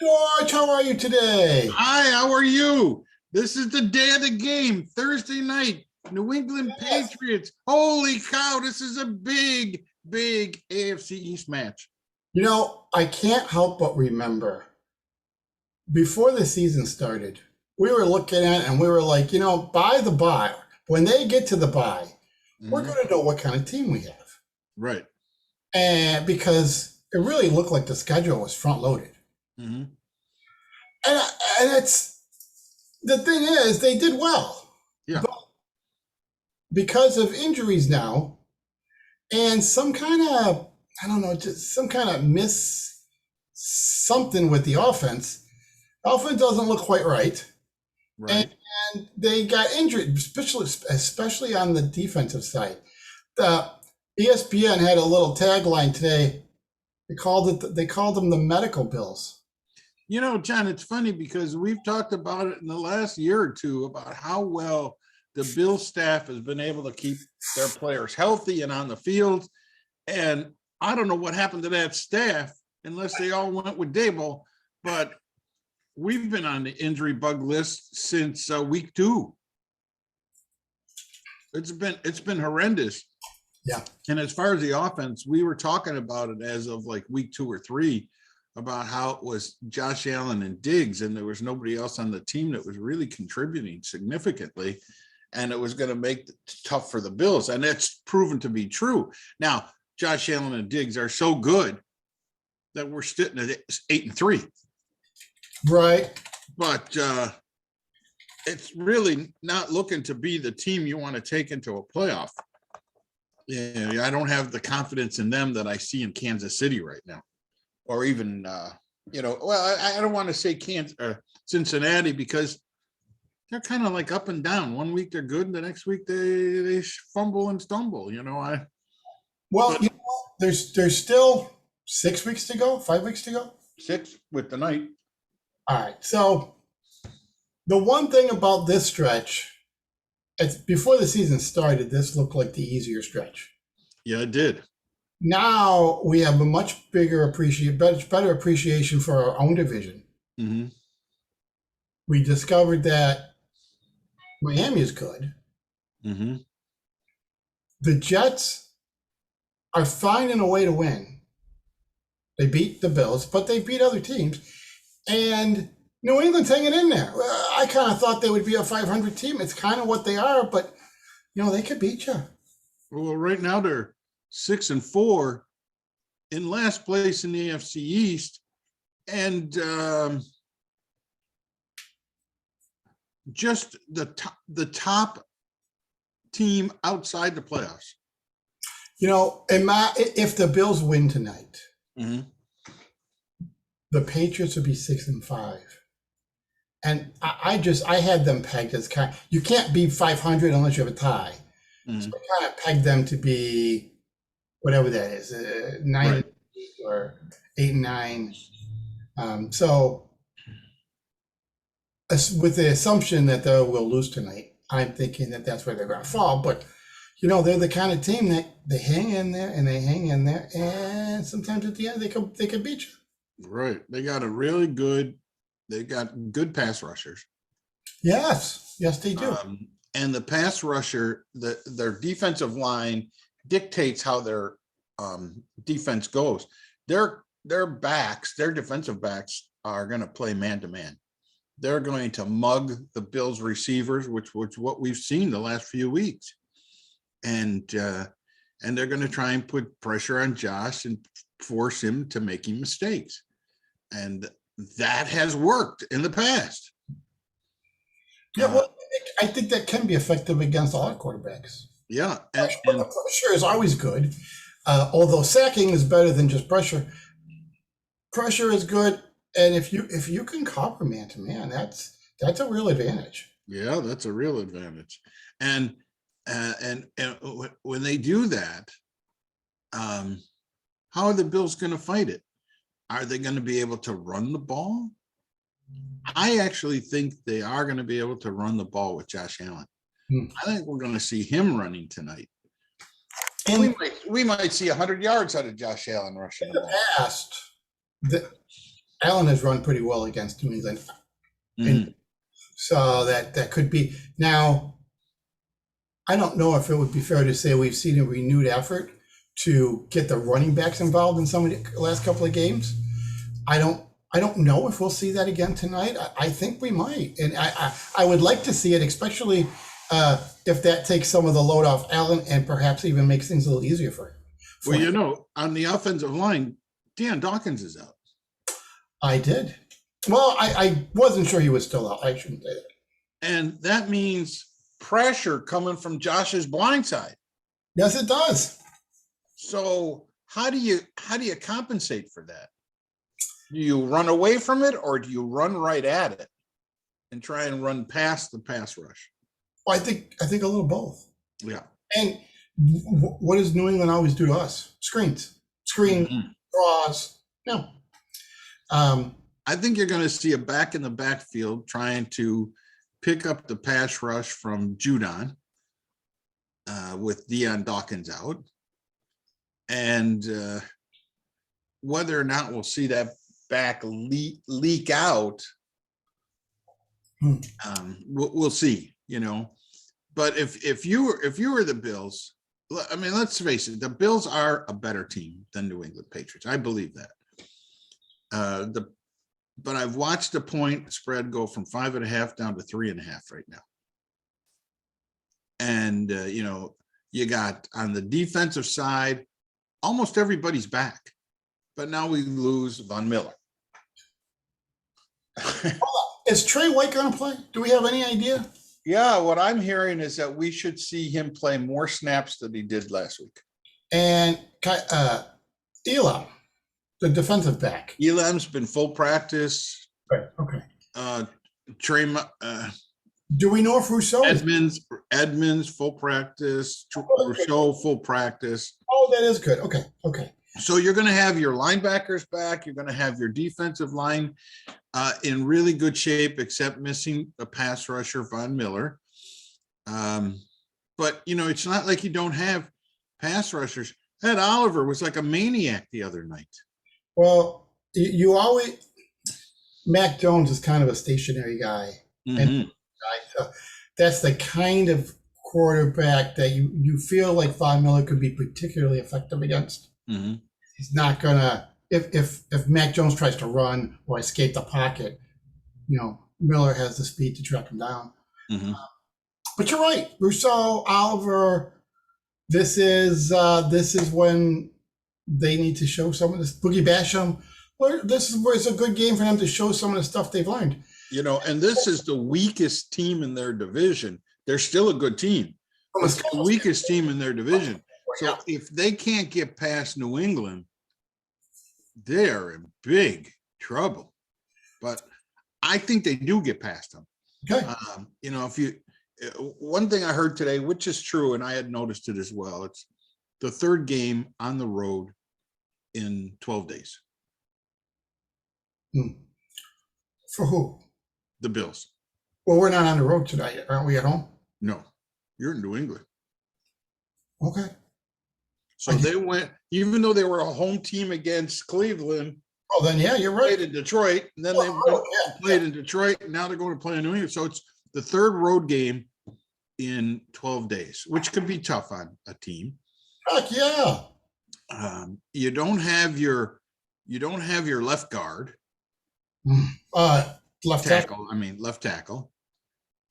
George, how are you today? Hi, how are you? This is the day of the game, Thursday night, New England Yes. Patriots. Holy cow, this is a big AFC East match. I can't help but remember before the season started, we were looking at it and we were like, by the bye, when they get to the bye, we're going to know what kind of team we have. Right. And because it really looked like the schedule was front loaded. Mhm. And it's the thing is, they did well. Yeah. But because of injuries now and some kind of, I don't know, just some kind of miss something with the offense. Offense doesn't look quite right. Right. And they got injured, especially on the defensive side. The ESPN had a little tagline today. They called them the medical bills. John, it's funny because we've talked about it in the last year or two about how well the Bills staff has been able to keep their players healthy and on the field. And I don't know what happened to that staff unless they all went with Dable, but we've been on the injury bug list since week 2. It's been horrendous. Yeah. And as far as the offense, we were talking about it as of like week 2 or 3 about how it was Josh Allen and Diggs, and there was nobody else on the team that was really contributing significantly, and it was going to make it tough for the Bills, and it's proven to be true. Now, Josh Allen and Diggs are so good that we're sitting at 8-3. Right. But it's really not looking to be the team you want to take into a playoff. Yeah, I don't have the confidence in them that I see in Kansas City right now, or even I don't want to say Kansas or Cincinnati because they're kind of like up and down. One week they're good, and the next week they fumble and stumble. There's still 6 weeks to go, 5 weeks to go. 6 with the night. All right. So the one thing about this stretch, it's before the season started, this looked like the easier stretch. Yeah, it did. Now we have a much better appreciation for our own division. Mm-hmm. We discovered that Miami is good. Mm-hmm. The Jets are finding a way to win. They beat the Bills, but they beat other teams. And New England's hanging in there. I kind of thought they would be a 500 team. It's kind of what they are, but, they could beat you. Well, right now they're 6-4 in last place in the AFC East. And just the top team outside the playoffs. If the Bills win tonight, mm-hmm. the Patriots would be 6-5. And I had them pegged as you can't be 500 unless you have a tie. Mm-hmm. So I kind of pegged them to be whatever that is, 9 or 8-9. So with the assumption that they will lose tonight, I'm thinking that that's where they're going to fall. But they're the kind of team that they hang in there and they hang in there, and sometimes at the end they can beat you. Right. They got good pass rushers. Yes, they do. And the pass rusher, their defensive line dictates how their defense goes. Their defensive backs are going to play man-to-man. They're going to mug the Bills receivers, which what we've seen the last few weeks. And they're going to try and put pressure on Josh and force him to making mistakes. And that has worked in the past. Yeah, well, I think that can be effective against a lot of quarterbacks. Yeah. Pressure is always good. Although sacking is better than just pressure. Pressure is good. And if you can cover man to man, that's a real advantage. Yeah, that's a real advantage. And when they do that, how are the Bills going to fight it? Are they going to be able to run the ball? I actually think they are going to be able to run the ball with Josh Allen. I think we're going to see him running tonight. And we might see 100 yards out of Josh Allen rushing the ball. Past, Allen has run pretty well against New England. And so that could be. Now, I don't know if it would be fair to say we've seen a renewed effort to get the running backs involved in some of the last couple of games. I don't know if we'll see that again tonight. I think we might, and I would like to see it, especially if that takes some of the load off Allen and perhaps even makes things a little easier for him. Well, you know, on the offensive line, Deion Dawkins is out. I did. Well, I wasn't sure he was still out. I shouldn't say that. And that means pressure coming from Josh's blind side. Yes, it does. So how do you compensate for that? Do you run away from it, or do you run right at it and try and run past the pass rush? Well, I think a little both. Yeah. And what does New England always do to us? Screens, draws. No. I think you're going to see a back in the backfield trying to pick up the pass rush from Judon with Deion Dawkins out. And whether or not we'll see that back leak out, we'll see, you know. But if you were the Bills, I mean, let's face it, the Bills are a better team than New England Patriots. I believe that. But I've watched the point spread go from 5.5 down to 3.5 right now. And, you know, you got on the defensive side, almost everybody's back. But now we lose Von Miller. Is Trey White going to play? Do we have any idea? Yeah, what I'm hearing is that we should see him play more snaps than he did last week. And Elam, the defensive back. Elam's been full practice. Right. Okay. Trey, do we know if Rousseau Edmonds full practice, Rousseau full practice. Oh, that is good. Okay. Okay. So you're going to have your linebackers back. You're going to have your defensive line in really good shape, except missing a pass rusher, Von Miller. But, you know, it's not like you don't have pass rushers. Ed Oliver was like a maniac the other night. Well, you always – Mac Jones is kind of a stationary guy. And that's the kind of quarterback that you feel like Von Miller could be particularly effective against. He's not gonna if Mac Jones tries to run or escape the pocket, you know, Miller has the speed to track him down. But you're right, Rousseau, Oliver. This is when they need to show some of this. Boogie Basham. This is where it's a good game for them to show some of the stuff they've learned. You know, and this is the weakest team in their division. They're still a good team. It's the weakest team in their division. So if they can't get past New England, they're in big trouble. But I think they do get past them. Okay. You know, one thing I heard today, which is true, and I had noticed it as well, it's the third game on the road in 12 days. For who? The Bills. Well, we're not on the road tonight. Aren't we at home? No, you're in New England. Okay. So they went, even though they were a home team against Cleveland. Oh, then yeah, you're right. Played in Detroit, and then played in Detroit, and now they're going to play in New England. So it's the third road game in 12 days, which could be tough on a team. Heck yeah. You don't have your left guard. Left tackle. Left tackle.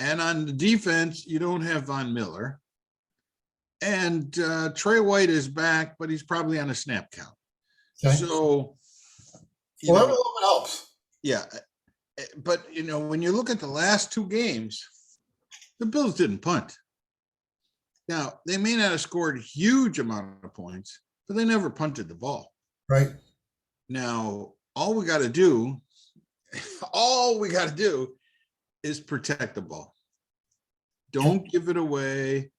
And on the defense, you don't have Von Miller. And Trey White is back, but he's probably on a snap count. Okay. So, every little bit helps. Yeah. But, you know, when you look at the last two games, the Bills didn't punt. Now, they may not have scored a huge amount of points, but they never punted the ball. Right. Now, all we got to do is protect the ball. Don't give it away.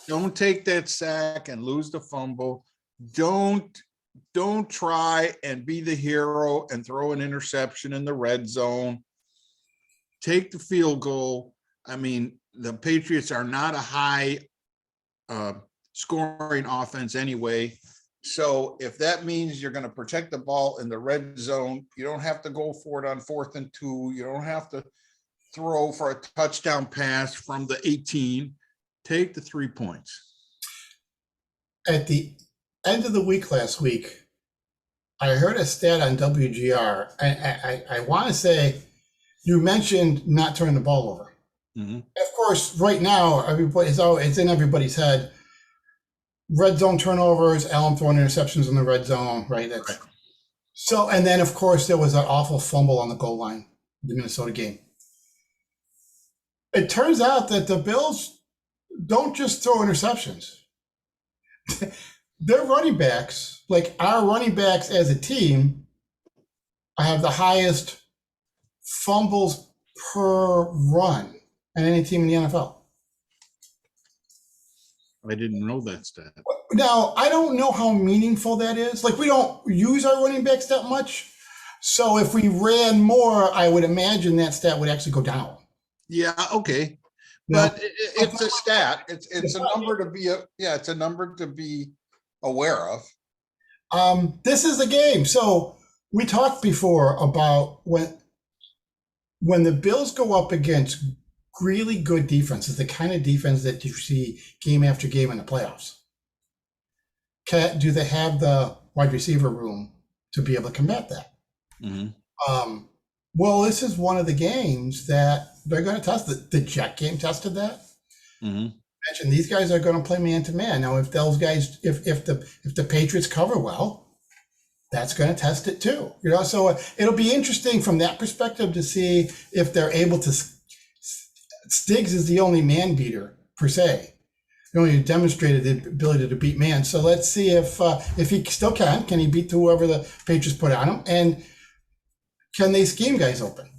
Don't take that sack and lose the fumble. Don't try and be the hero and throw an interception in the red zone. Take the field goal. I mean, the Patriots are not a high scoring offense anyway. So if that means you're going to protect the ball in the red zone, you don't have to go for it on 4th and 2. You don't have to throw for a touchdown pass from the 18. Take the 3 points. At the end of the week last week, I heard a stat on WGR. I want to say you mentioned not turning the ball over. Mm-hmm. Of course, right now, it's in everybody's head. Red zone turnovers, Allen throwing interceptions in the red zone, right? Right. So, and then of course there was that awful fumble on the goal line, the Minnesota game. It turns out that the Bills don't just throw interceptions. Their running backs, like our running backs as a team, have the highest fumbles per run in any team in the NFL. I didn't know that stat. Now, I don't know how meaningful that is. Like, we don't use our running backs that much. So if we ran more, I would imagine that stat would actually go down. Yeah, okay. But it's a stat. It's a number to be it's a number to be aware of. This is the game. So we talked before about when the Bills go up against really good defenses, the kind of defense that you see game after game in the playoffs. Do they have the wide receiver room to be able to combat that? Mm-hmm. Well, this is one of the games that they're going to test. The Jet game tested that. Mm-hmm. Mentioned these guys are going to play man to man. Now, if those guys, if the Patriots cover well, that's going to test it too. You know, so it'll be interesting from that perspective to see if they're able to. Stiggs is the only man beater per se. He only demonstrated the ability to beat man. So let's see if he still can he beat whoever the Patriots put on him, and can they scheme guys open?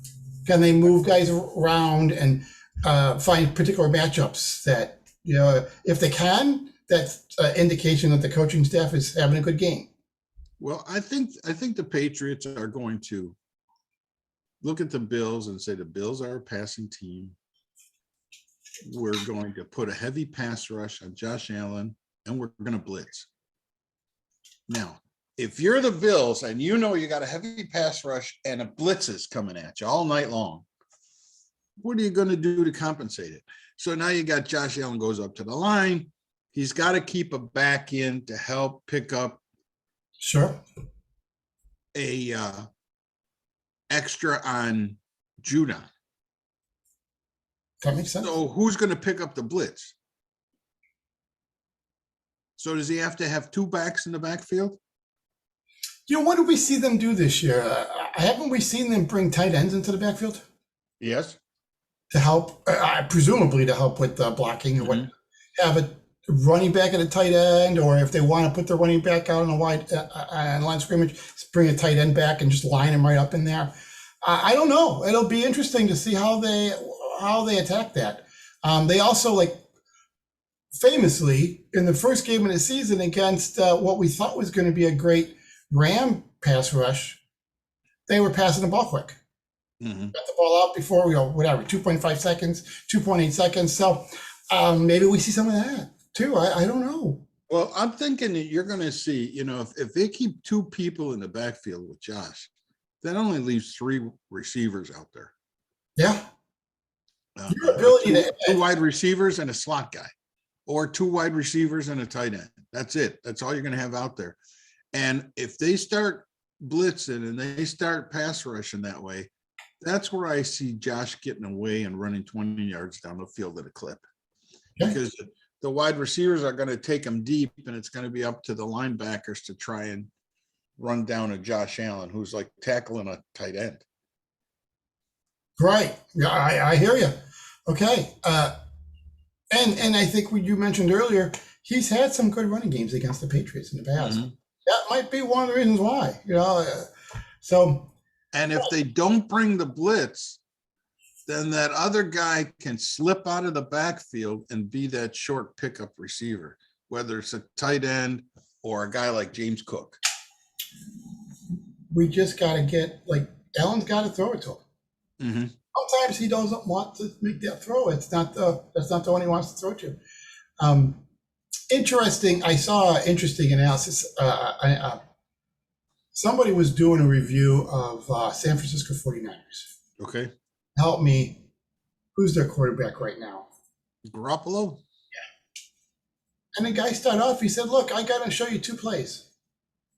Can they move guys around and find particular matchups that, you know, if they can, that's an indication that the coaching staff is having a good game. Well, I think the Patriots are going to look at the Bills and say the Bills are a passing team. We're going to put a heavy pass rush on Josh Allen, and we're going to blitz. Now, if you're the Bills and you know you got a heavy pass rush and a blitz is coming at you all night long, what are you going to do to compensate it? So now you got Josh Allen goes up to the line. He's got to keep a back in to help pick up a extra on Judah. That makes sense. So who's going to pick up the blitz? So does he have to have two backs in the backfield? You know, what did we see them do this year? Haven't we seen them bring tight ends into the backfield? Yes. To help, presumably to help with the blocking, or what? Have a running back at a tight end, or if they want to put the running back out on a wide line of scrimmage, bring a tight end back and just line him right up in there. I don't know. It'll be interesting to see how they attack that. They also, like, famously in the first game of the season against what we thought was going to be a great Ram pass rush, they were passing the ball quick. Got the ball out before 2.5 seconds, 2.8 seconds. So maybe we see some of that too. I don't know. Well, I'm thinking that you're going to see, you know, if they keep two people in the backfield with Josh, that only leaves three receivers out there. Yeah. Your ability two wide receivers and a slot guy, or two wide receivers and a tight end. That's it. That's all you're going to have out there. And if they start blitzing and they start pass rushing that way, that's where I see Josh getting away and running 20 yards down the field at a clip. Because the wide receivers are going to take him deep, and it's going to be up to the linebackers to try and run down a Josh Allen, who's like tackling a tight end. Right. Yeah, I hear you. Okay. And I think what you mentioned earlier, he's had some good running games against the Patriots in the past. That might be one of the reasons why, you know. And if they don't bring the blitz, then that other guy can slip out of the backfield and be that short pickup receiver, whether it's a tight end or a guy like James Cook. We just got to get, like, Allen's got to throw it to him. Sometimes he doesn't want to make that throw. That's not the one he wants to throw to. interesting. I saw an interesting analysis. Somebody was doing a review of San Francisco 49ers. Okay. Help me. Who's their quarterback right now? Garoppolo? And the guy started off, he said, look, I got to show you two plays.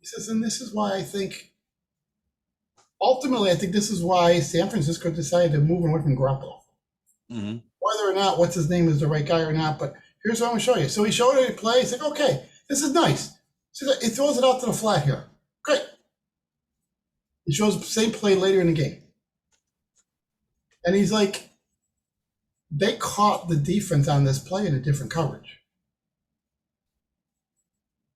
He says, and this is why I think, ultimately, I think this is why San Francisco decided to move away from Garoppolo. Mm-hmm. Whether or not what's his name is the right guy or not, but here's what I'm going to show you. So he showed it a play. He's like, okay, this is nice. So he throws it out to the flat here. Great. He shows the same play later in the game. And he's like, they caught the defense on this play in a different coverage.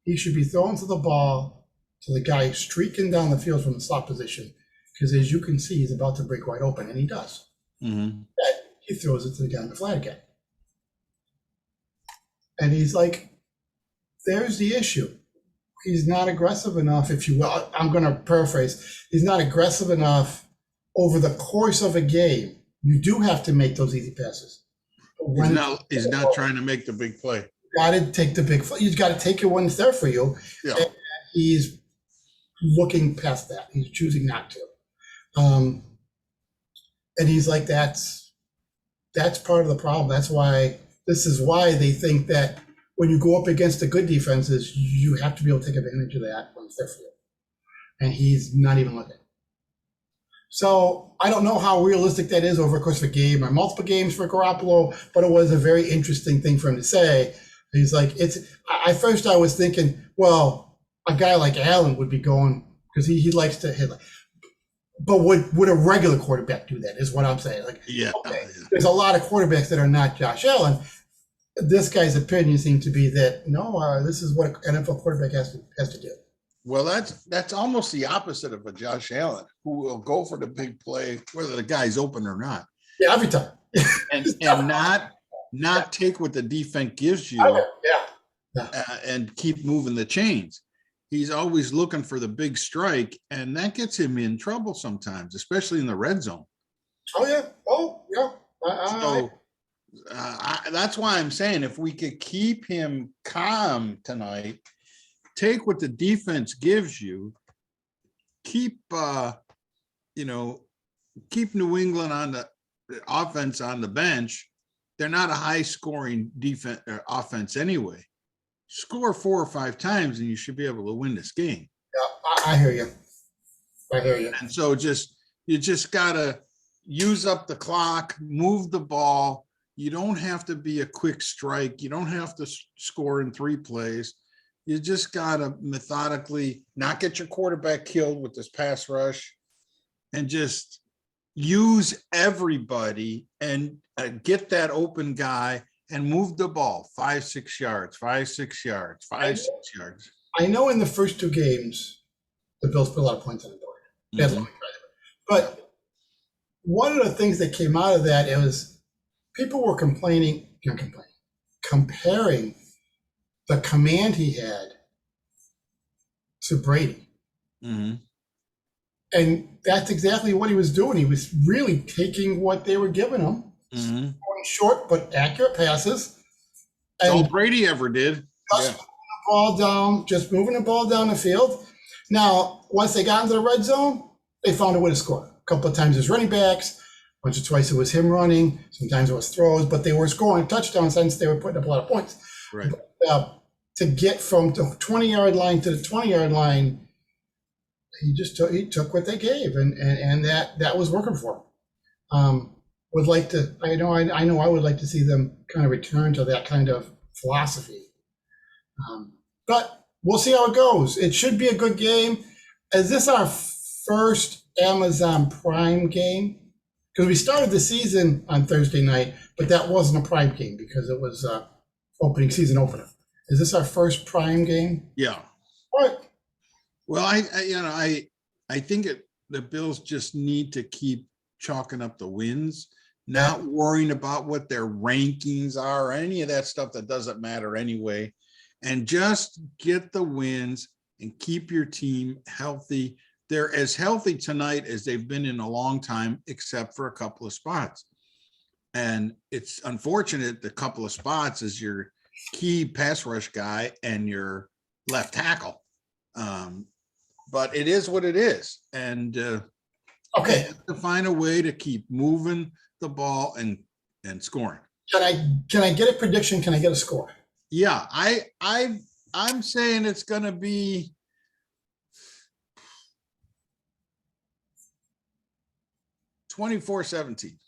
He should be throwing to the ball to the guy streaking down the field from the slot position, because as you can see, he's about to break wide open, and he does. Mm-hmm. And he throws it to the guy in the flat again. And he's like, there's the issue. He's not aggressive enough, if you will. I'm going to paraphrase. He's not aggressive enough over the course of a game. You do have to make those easy passes. He's not trying to make the big play. Got to take the big. You've got to take it when it's there for you. Yeah. And he's looking past that. He's choosing not to. And he's like, that's part of the problem. This is why they think that when you go up against the good defenses, you have to be able to take advantage of that when it's there for you. And he's not even looking. So I don't know how realistic that is over the course of a game or multiple games for Garoppolo, but it was a very interesting thing for him to say. He's like, at first I was thinking, well, a guy like Allen would be going, because he likes to hit. But would a regular quarterback do that, is what I'm saying. Like, yeah, okay, there's a lot of quarterbacks that are not Josh Allen. This guy's opinion seemed to be that, no, this is what an NFL quarterback has to do. Well, that's almost the opposite of a Josh Allen, who will go for the big play, whether the guy's open or not. Yeah, every time. and not take what the defense gives you. And keep moving the chains. He's always looking for the big strike, and that gets him in trouble sometimes, especially in the red zone. Oh yeah. That's why I'm saying, if we could keep him calm tonight, take what the defense gives you, keep New England on the offense on the bench. They're not a high scoring defense or offense anyway. Score 4 or 5 times and you should be able to win this game. Yeah, I hear you. And so you just gotta use up the clock, move the ball. You don't have to be a quick strike. You don't have to score in 3 plays. You just gotta methodically not get your quarterback killed with this pass rush, and just use everybody and get that open guy and move the ball 5-6 yards, 5-6 yards, 5-6 yards. I know in the first 2 games, the Bills put a lot of points on the board. Mm-hmm. But one of the things that came out of that is people were comparing the command he had to Brady. Mm-hmm. And that's exactly what he was doing. He was really taking what they were giving him, going short but accurate passes. That's all Brady ever did. Just moving the ball down the field. Now, once they got into the red zone, they found a way to score. A couple of times it was running backs, once or twice it was him running, sometimes it was throws, but they were scoring touchdowns since they were putting up a lot of points. Right. But, to get from the 20-yard line to the 20-yard line, he took what they gave, and that was working for him. Would like to. I know I would like to see them kind of return to that kind of philosophy. But we'll see how it goes. It should be a good game. Is this our first Amazon Prime game? Because we started the season on Thursday night, but that wasn't a Prime game because it was season opener. Is this our first Prime game? Yeah. All right. Well, I think the Bills just need to keep chalking up the wins, not worrying about what their rankings are or any of that stuff that doesn't matter anyway, and just get the wins and keep your team healthy. They're as healthy tonight as they've been in a long time, except for a couple of spots. And it's unfortunate, the couple of spots is your key pass rush guy and your left tackle. But it is what it is. And Okay. they have to find a way to keep moving the ball and scoring. Can I get a prediction? Can I get a score? Yeah, I'm saying it's going to be 24-17.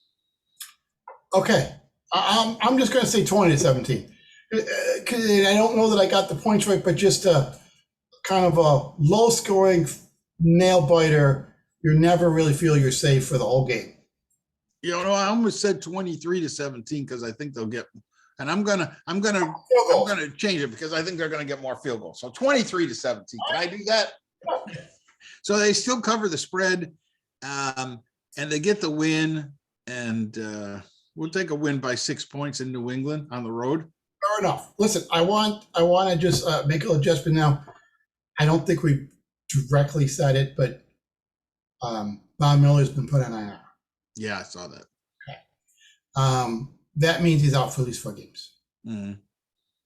Okay. I'm just going to say 20-17. I don't know that I got the points right, but just a kind of a low scoring nail biter. You never really feel you're safe for the whole game. You know, I almost said 23-17 because I think they'll get, and I'm gonna change it because I think they're gonna get more field goals. So 23-17. Can I do that? So they still cover the spread, and they get the win, and we'll take a win by 6 points in New England on the road. Fair enough. Listen, I want to just make an adjustment now. I don't think we directly said it, but Von Miller's been put on IR. Yeah, I saw that. Okay. That means he's out for at least 4 games. Mm-hmm.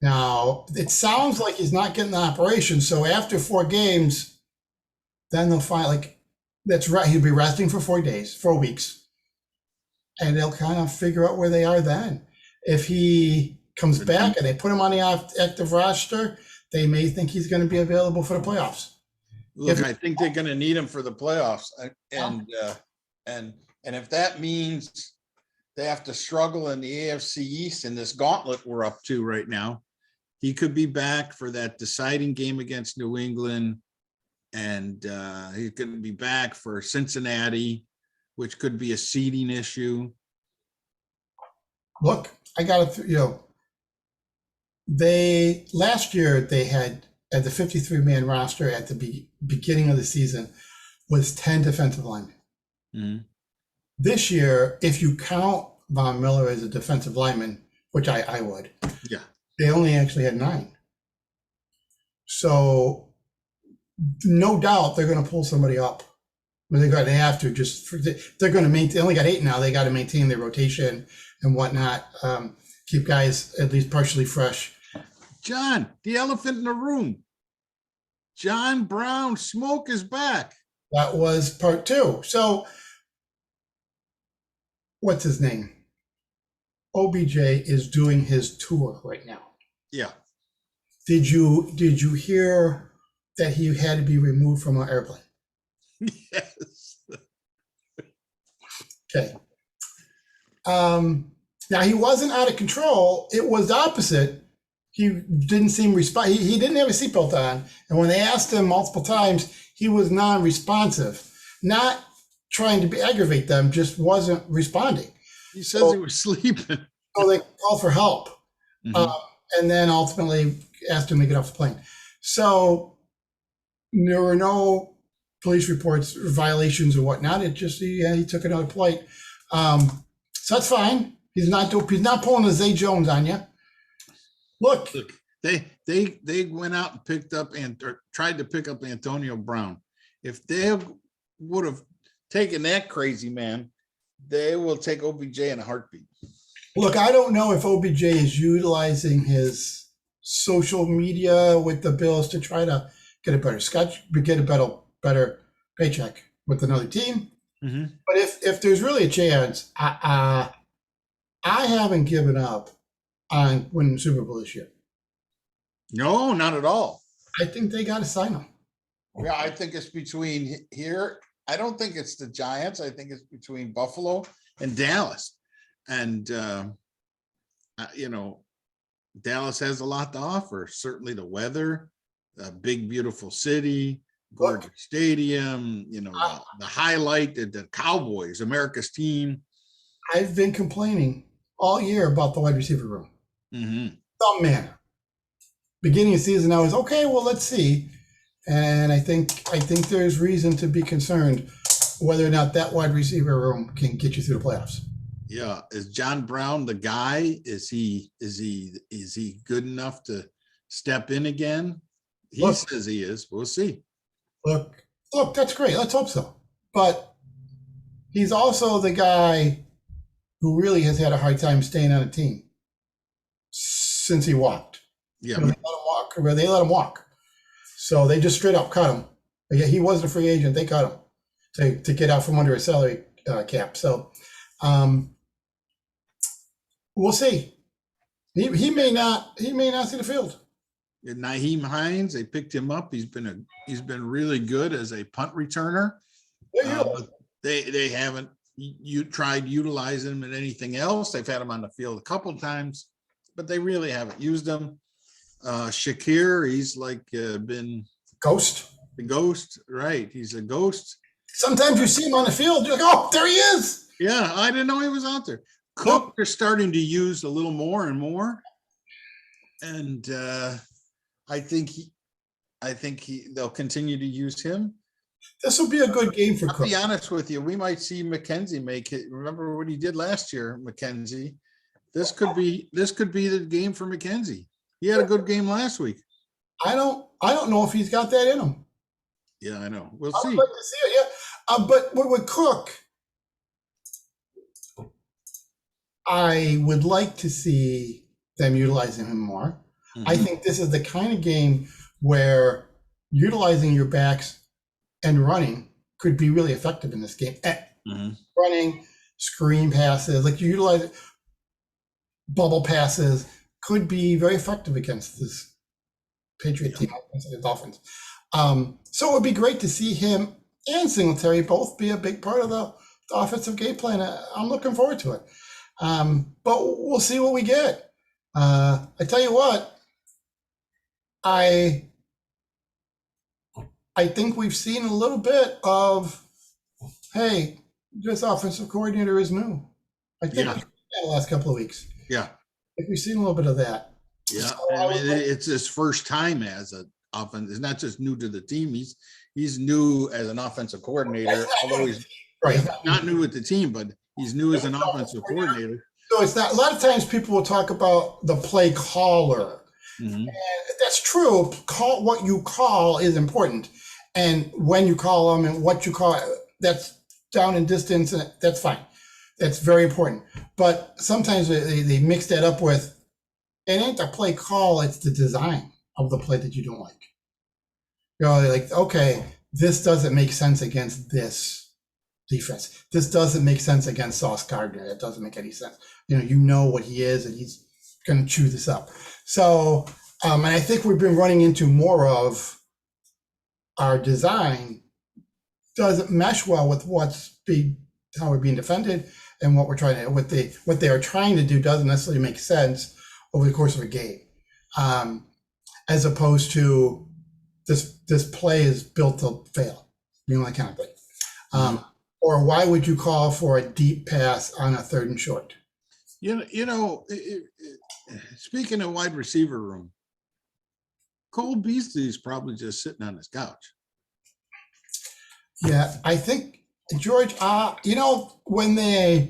Now, it sounds like he's not getting the operation. So after 4 games, then they'll find that's right. He'll be resting for 4 weeks. And they'll kind of figure out where they are then. If he comes back and they put him on the active roster, they may think he's going to be available for the playoffs. Look, I think they're going to need him for the playoffs. And if that means they have to struggle in the AFC East in this gauntlet we're up to right now, he could be back for that deciding game against New England. And he's going to be back for Cincinnati, which could be a seeding issue. Look, I got to, last year they had at the 53-man roster at the beginning of the season was 10 defensive linemen. Mm-hmm. This year, if you count Von Miller as a defensive lineman, which I would, yeah, they only actually had 9. So no doubt they're going to pull somebody up. They're going to maintain. They only got 8 now. They got to maintain their rotation and whatnot. Keep guys at least partially fresh. John, the elephant in the room. John Brown, Smoke is back. That was part 2. So what's his name? OBJ is doing his tour right now. Yeah. Did you hear that he had to be removed from an airplane? Yes. Okay. Now he wasn't out of control. It was the opposite. He didn't seem respond. He didn't have a seatbelt on, and when they asked him multiple times, he was non-responsive. Not trying to aggravate them, just wasn't responding. He says he was sleeping. So they called for help, Mm-hmm. And then ultimately asked him to get off the plane. So there were no police reports or violations or whatnot. It just he took another flight. So that's fine. He's not pulling a Zay Jones on you. Look, they went out and picked up or tried to pick up Antonio Brown. If they would have taken that crazy man, they will take OBJ in a heartbeat. Look, I don't know if OBJ is utilizing his social media with the Bills to try to get a better paycheck with another team. Mm-hmm. But if there's really a chance, I haven't given up on winning the Super Bowl this year. No, not at all. I think they got to sign him. Yeah, I think it's between here. I don't think it's the Giants. I think it's between Buffalo and Dallas. And, Dallas has a lot to offer. Certainly the weather, a big, beautiful city, gorgeous stadium, the highlight, the Cowboys, America's team. I've been complaining all year about the wide receiver room. Mm-hmm. Some manner. Beginning of season, I was okay. Well, let's see, and I think there's reason to be concerned whether or not that wide receiver room can get you through the playoffs. Yeah, is John Brown the guy? Is he good enough to step in again? He says he is. We'll see. Look, that's great. Let's hope so. But he's also the guy who really has had a hard time staying on a team since he walked. Yeah. They let him walk. They let him walk. So they just straight up cut him. Yeah, he wasn't a free agent. They cut him to get out from under a salary cap. So we'll see. He may not see the field. Naheem Hines, they picked him up. He's been really good as a punt returner. But they haven't tried utilizing him in anything else. They've had him on the field a couple times, but they really haven't used him. Shakir, he's like been the ghost, right? He's a ghost. Sometimes you see him on the field, you're like, oh, there he is. Yeah, I didn't know he was out there. Cook, they're starting to use a little more and more, and I think they'll continue to use him. This will be a good game for Cook. I'll be honest with you, we might see McKenzie make it. Remember what he did last year, McKenzie. This could be the game for McKenzie. He had a good game last week. I don't know if he's got that in him. Yeah, I know. We'll see. I'd like to see it, yeah. But with Cook, I would like to see them utilizing him more. Mm-hmm. I think this is the kind of game where utilizing your backs and running could be really effective in this game. Mm-hmm. Running, screen passes, like you utilize it, bubble passes could be very effective against this Patriot team, against the Dolphins. So it would be great to see him and Singletary both be a big part of the offensive game plan. I'm looking forward to it. But we'll see what we get. I tell you what, I think we've seen a little bit of, hey, this offensive coordinator is new. I think we've seen that the last couple of weeks. Yeah. I think we've seen a little bit of that. Yeah. So I mean, it's his first time as an offense. It's not just new to the team. He's new as an offensive coordinator, although he's not new with the team, but he's new as an offensive coordinator. So it's not, a lot of times people will talk about the play caller. Mm-hmm. And that's true. What you call is important. And when you call them and what you call, that's down in distance, and that's fine. That's very important. But sometimes they mix that up with, it ain't the play call, it's the design of the play that you don't like. You know, they're like, okay, this doesn't make sense against this defense. This doesn't make sense against Sauce Gardner. It doesn't make any sense. You know what he is, and he's going to chew this up. So, and I think we've been running into more of our design doesn't mesh well with how we're being defended and what we're trying to, what they are trying to do doesn't necessarily make sense over the course of a game, as opposed to this play is built to fail, that kind of thing. Or why would you call for a deep pass on a 3rd and short? Speaking of wide receiver room, Cole Beasley is probably just sitting on his couch. Yeah, I think George. When they're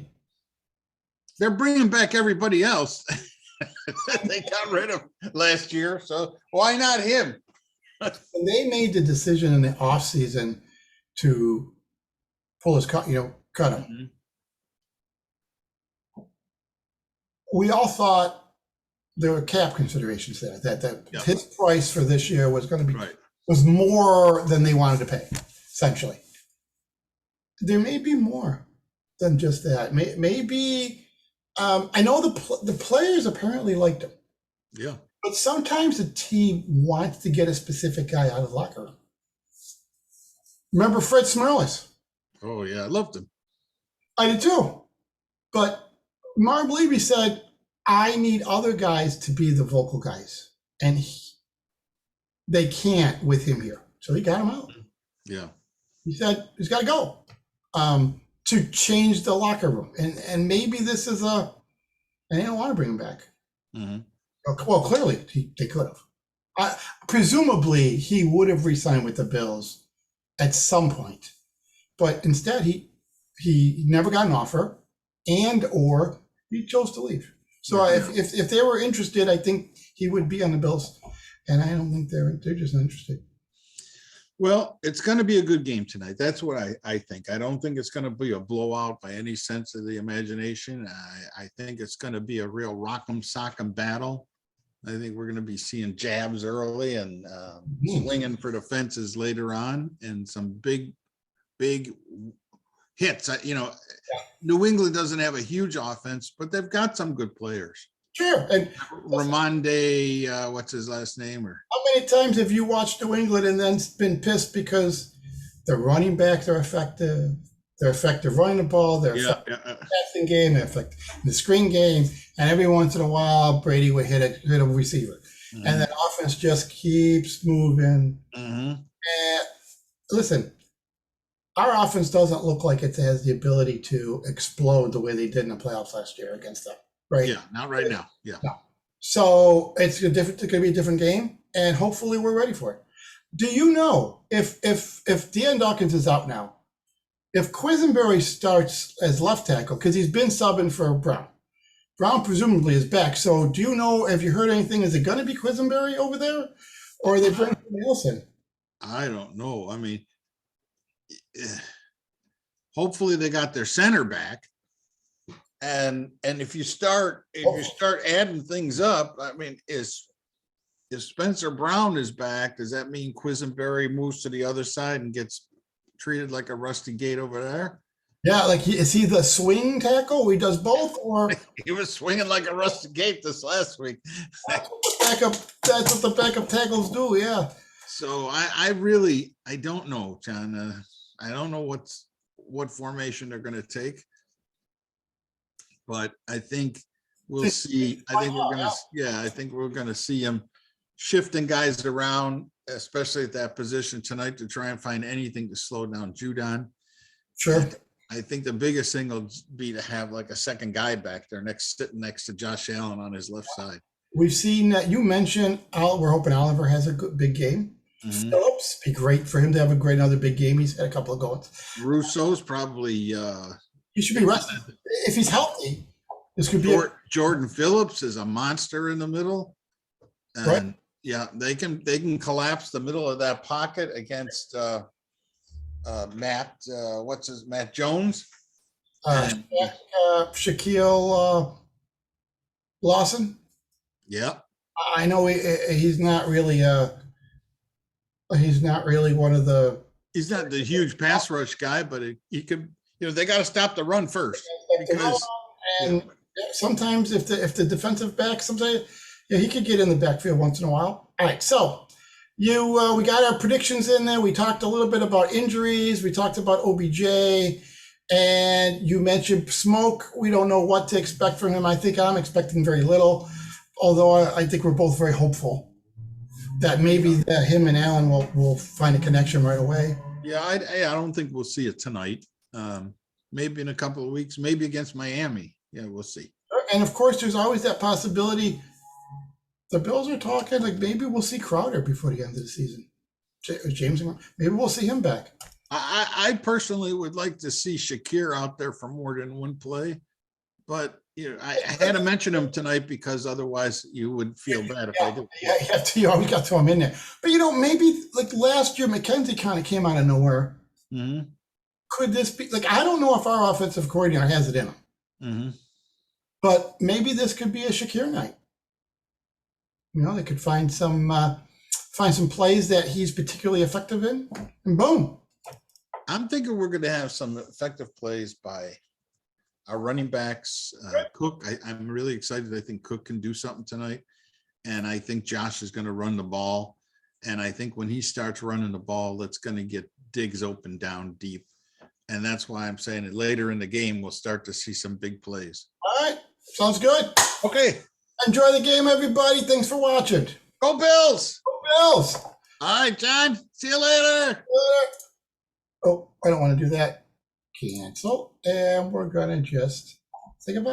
bringing back everybody else, they got rid of last year, so why not him? When they made the decision in the offseason to pull his cut, cut him. Mm-hmm. We all thought there were cap considerations there, that his price for this year was going to be was more than they wanted to pay, essentially. There may be more than just that. Maybe I know the players apparently liked him. Yeah. But sometimes the team wants to get a specific guy out of the locker room. Remember Fred Smirlis? Oh, yeah. I loved him. I did too. But Marv Levy said, I need other guys to be the vocal guys. And they can't with him here. So he got him out. Yeah. He said, he's got to go to change the locker room. And maybe this is and they don't want to bring him back. Mm-hmm. Well, clearly they could have. Presumably, he would have re-signed with the Bills at some point, but instead he never got an offer, or he chose to leave. So if they were interested, I think he would be on the Bills, and I don't think they're just not interested. Well, it's going to be a good game tonight. That's what I think. I don't think it's going to be a blowout by any sense of the imagination. I think it's going to be a real rock'em sock'em battle. I think we're going to be seeing jabs early and swinging for the fences later on, and some big hits. New England doesn't have a huge offense, but they've got some good players. Sure. And Ramonde, what's his last name? Or how many times have you watched New England and then been pissed because the running backs are effective? They're effective running the ball. They're effective passing game. They're effective in the screen game. And every once in a while, Brady would hit a receiver. Mm-hmm. And the offense just keeps moving. Mm-hmm. And listen, our offense doesn't look like it has the ability to explode the way they did in the playoffs last year against them. Right? Yeah, not right now. Yeah. No. So it's going to be a different game, and hopefully we're ready for it. Do you know if Deion Dawkins is out now, if Quisenberry starts as left tackle, because he's been subbing for Brown. Brown presumably is back. So do you know, have you heard anything? Is it going to be Quisenberry over there, or are they bringing somebody else in? I don't know. I mean, hopefully they got their center back. And if you start adding things up, I mean, if Spencer Brown is back, does that mean Quisenberry moves to the other side and gets treated like a rusty gate over there? Yeah, like is he the swing tackle? He does both, or he was swinging like a rusty gate this last week. That's what the backup tackles do. Yeah. So I don't know, John. I don't know what formation they're going to take. But I think we'll see. I think we're gonna see him shifting guys around, especially at that position tonight, to try and find anything to slow down Judon. Sure. I think the biggest thing will be to have like a second guy back there sitting next to Josh Allen on his left side. We've seen that you mentioned we're hoping Oliver has a good big game. Mm-hmm. Phillips, be great for him to have another big game. He's had a couple of goals. Russo's probably he should be rested. If he's healthy, this could be Jordan Phillips is a monster in the middle. And right. Yeah, they can collapse the middle of that pocket against Matt Jones. Shaquille Lawson. Yeah. I know he's not really one of the. He's not the huge pass rush guy, but he could. They got to stop the run first because. Sometimes if the defensive back, he could get in the backfield once in a while. All right, so we got our predictions in there. We talked a little bit about injuries. We talked about OBJ, and you mentioned Smoke. We don't know what to expect from him. I think I'm expecting very little, although I think we're both very hopeful that maybe him and Allen will find a connection right away. Yeah, I don't think we'll see it tonight. Maybe in a couple of weeks, maybe against Miami. Yeah, we'll see. And of course, there's always that possibility. The Bills are talking like maybe we'll see Crowder before the end of the season. James, maybe we'll see him back. I personally would like to see Shakir out there for more than one play, but I had to mention him tonight because otherwise you would feel bad if I did. Yeah, you always got to throw him in there. But maybe like last year, McKenzie kind of came out of nowhere. Mm-hmm. Could this be like I don't know if our offensive coordinator has it in him. Mm-hmm. But maybe this could be a Shakir night. They could find some plays that he's particularly effective in, and boom. I'm thinking we're going to have some effective plays by our running backs. Cook, I'm really excited. I think Cook can do something tonight, and I think Josh is going to run the ball. And I think when he starts running the ball, that's going to get Diggs open down deep. And that's why I'm saying it later in the game, we'll start to see some big plays. All right. Sounds good. Okay. Enjoy the game, everybody. Thanks for watching. Go Bills. Go Bills. All right, John. See you later. Oh, I don't want to do that. Cancel. And we're going to just say goodbye.